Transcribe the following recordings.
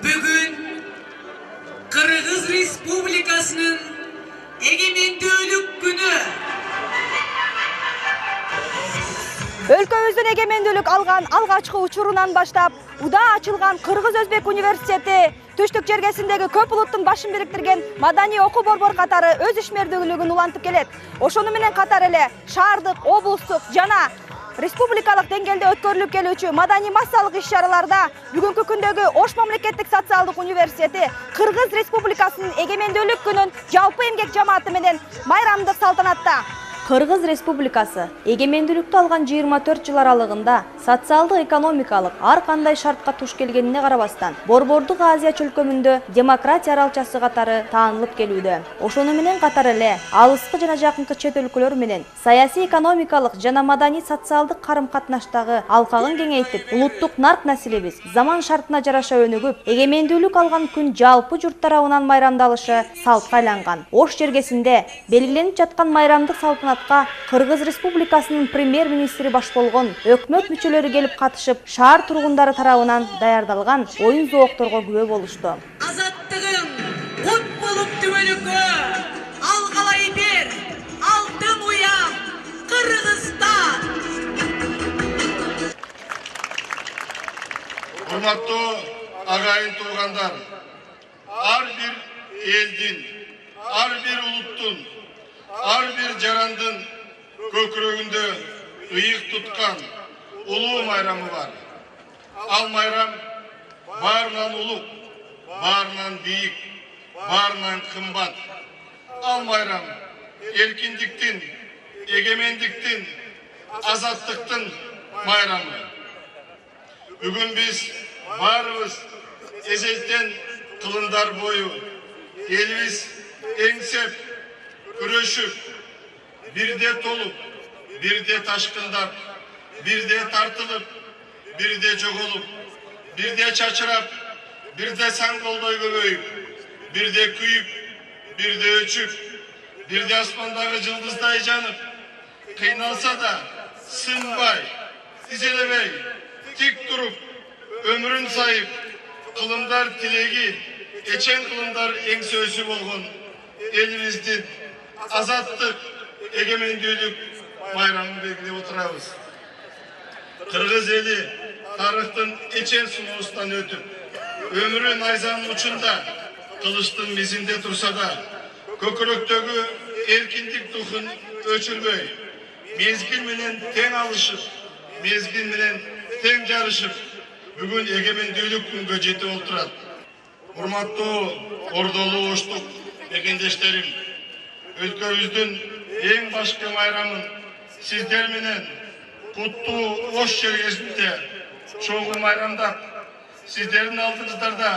Bugün Kırgız Respublikasının egemendүүлүк günü. Өлкөбүздүн эгемендүүлүк алган алгачкы учурунан баштап удаа ачылган Кыргыз Өзбек университети түштүк жергесиндеги көп улуттун башын бириктирген маданий окуу борбор катары өз ишмердүүлүгүн улантып келет. Ошону менен катар эле шаардык, облустук жана республикалык деңгээлде өткөрүлүп келүүчү маданий массалык иш-чараларда бүгүнкү күндөгү Ош мамлекеттик социалдык университети Кыргыз Республикасынын эгемендүүлүк күнүн жалпы эмгек жамааты менен майрамдык салтанатта. Кыргыз Республикасы эгемендүүлүктү алган 24 жыл аралыгында социалдык экономикалык ар кандай шартка туш келгенине карабастан Борбордук Азия чөлкөмүндө демократия аралчасы катары таанылып келүүдө. Ошону менен катар эле алыскы жана жакынкы чет өлкөлөр менен саясий экономикалык жана маданий социалдык карым-катнаштагы алкагын кеңейтип, улуттук нарк населебиз заман шартына жараша өнүгүп, эгемендүүлүк алган күн жалпы журт тарабынан майрамдалышы салтка айланган. Ош жергесинде белгиленип жаткан майрамдык салтанат Кыргыз Республикасынын премьер-министри баш болгон өкмөт мүчөлөрү келип катышып, шаар тургундары тарабынан даярдалган оюн зоокторго күбө болушту. Азаттыгың кут болуп түбөлүккө алгалай бер, алтын уян Кыргызстан. Урматтуу агайын туугандар, ар бир элдин, ар бир улуттун, ар бир жарандын көкүрөгүндө ыйык туткан улуу майрамы бар. Ал майрам баарынан улук, баарынан бийик, баарынан кымбат. Ал майрам эркиндиктин, эгемендиктин, азаттыктын майрамы. Бүгүн биз баарыбыз эзелтен кылымдар бою элибиз эңсеп күрөшүп, бирде толуп, бирде ташкындап, бирде тартылып, бирде жоголуп, бирде чачырап, бирде саңголдой көбөйүп, бирде күйүп, бирде өчүп, бирде аспандагы жылдыздай жанып, кыйналса да сынбай, тизелебей, тик туруп, өмүрүн сайып, кылымдар тилеги, эчен кылымдар эңсөөсү болгон элибиздин азаттык, эгемендүүлүк майрамын белгилеп отурабыз. Кыргыз эли тарыхтын эчен сыноосунан өтүп, өмүрү найзанын учунда, кылычтын мизинде турса да, көкүрөктөгү эркиндик духун өчүрбөй, мезгил менен тең алышып, мезгил менен тең жарышып, бүгүн эгемендүүлүк күнгө жетип отурат. Урматтуу ордолуу оштук мекендештерим, өлкөбүздүн эң башкы майрамын сиздер менен куттуу Ош жергесинде чогуу майрамдап, сиздердин алдыңыздарда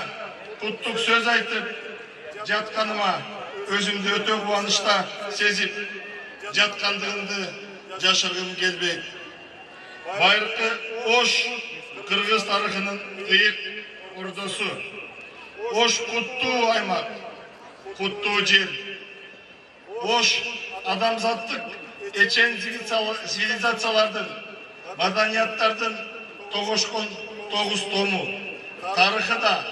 куттук сөз айтып жатканыма өзүмдү өтө кубанычта сезип, жаткандыгымды жашыргым келбейт. Байыркы Ош Кыргыз тарыхынын ыйык ордосу. Ош куттуу аймак, куттуу жер. Ош адамзаттык эчен цивилизациялардын, маданияттардын тогошкон тогуз тому. Тарыхы да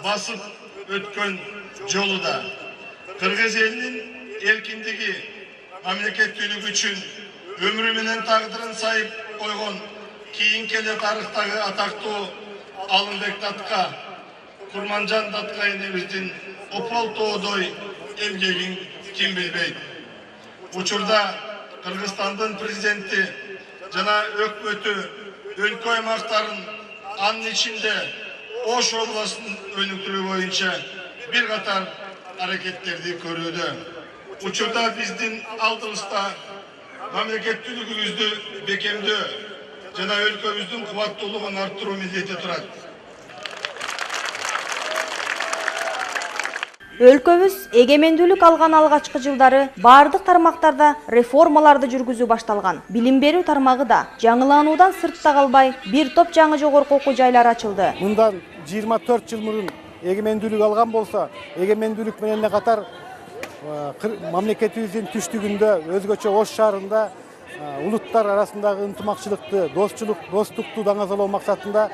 басып өткөн жолу да. Кыргыз элинин эркиндиги, мамлекеттүүлүгү үчүн өмүрү менен тагдырын сайып койгон кийинки эле тарыхтагы атактуу Алымбек Датка, Курманжан Датка энебиздин опол тоодой эмгегин ким билбейт. Учурда Кыргызстандын президенти жана өкмөтү өлкө аймактарын, анын ичинде Ош областын өнүктүрүү боюнча бир катар аракеттерди көрүүдө. Учурда биздин алдыбызда мамлекеттүүлүгүбүздү бекемдөө жана өлкөбүздүн кубаттуулугун арттыруу милдети турат. Өлкөбүз эгемендүүлүк алган алгачкы жылдары бардык тармактарда реформаларды жүргүзүү башталган. Билим берүү тармагы да жаңылануудан сыртта калбай, бир топ жаңы жогорку окуу жайлар ачылды. Мындан 24 жыл мурун эгемендүүлүк алган болсо, эгемендүүлүк менен катар мамлекетибиздин түштүгүндө өзгөчө Ош шаарында улуттар арасындагы ынтымакчылыкты, достукту даңазалоо максатында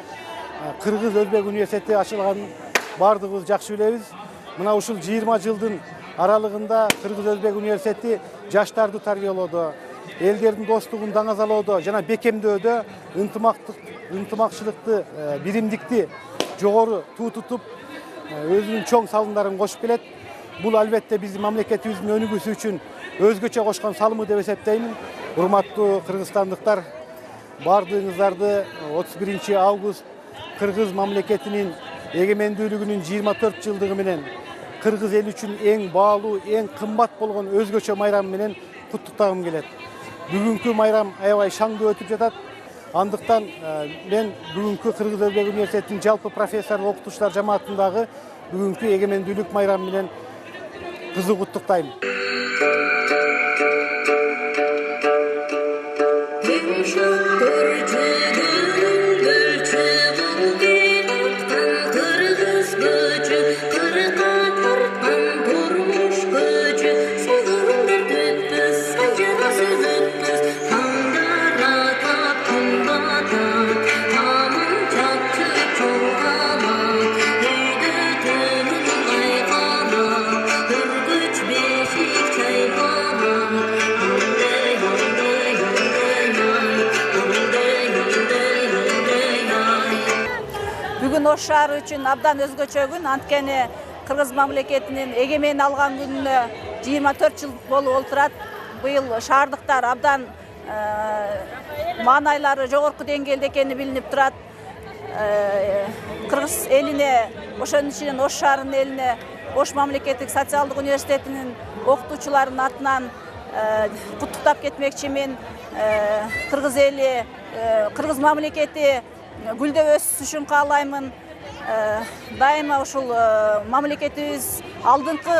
Кыргыз Өзбек университети ачылган бардыгыбыз жакшы билебиз. Мына ушул 20 жылдын аралыгында Кыргыз Өзбек университети жаштарды тарбиялоодо, элдердин достугун даңазалоодо жана бекемдөөдө ынтымакчылыкты, биримдикти жогору туу тутуп, өзүнүн чоң салымдарын кошуп келет. Бул албетте биздин мамлекетибиздин өнүгүүсү үчүн өзгөчө кошкон салымы деп эсептеймин. Урматтуу кыргызстандыктар, бардыгыңыздарды 31 август Кыргыз мамлекетинин эгемендүүлүгүнүн 24 жылдыгы менен Кыргыз эл үчүн эң баалуу, эң кымбат болгон өзгөчө майрам менен куттуктагым келет. Бүгүнкү майрам аябай шаңдуу өтүп жатат. Андыктан мен бүгүнкү Кыргыз Өзбек университетинин жалпы профессор окутуучулар жамаатындагы бүгүнкү эгемендүүлүк майрамы менен кызуу куттуктайм. Бүгүн Ош шаары үчүн абдан өзгөчө күн. Анткени Кыргыз мамлекетинин эгемен алган күнүнө 24 жыл болуп олтурат. Быйыл шаардыктар абдан маанайлары жогорку деңгээлде экени билинип турат. Кыргыз элине, ошонун ичинен Ош шаарынын элине Ош мамлекеттик социалдык университетинин окутуучуларынын атынан куттуктап кетмекчимин. Кыргыз эли, Кыргыз мамлекети гүлдөп өсүшүн каалаймын. Дайыма ушул мамлекетибиз алдыңкы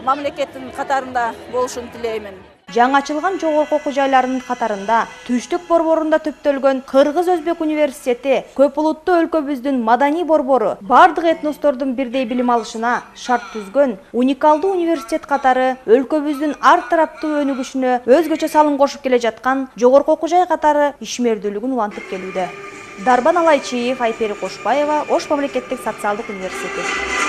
мамлекеттин катарында болушун тилеймин. Жаңы ачылган жогорку окуу жайларынын катарында Түштүк борборунда төптөлгөн Кыргыз Өзбек университети көп улуттуу өлкөбүздүн маданий борбору бардык этностордун бирдей билим алышына шарт түзгөн уникалдуу университет катары өлкөбүздүн ар тараптуу өнүгүшүнө өзгөчө салым кошуп келе жаткан жогорку окуу жай катары ишмердүүлүгүн улантып келүүдө. Дарбан Алайчиев, Айпери Кошпаева, Ош мамлекеттик социалдык университети.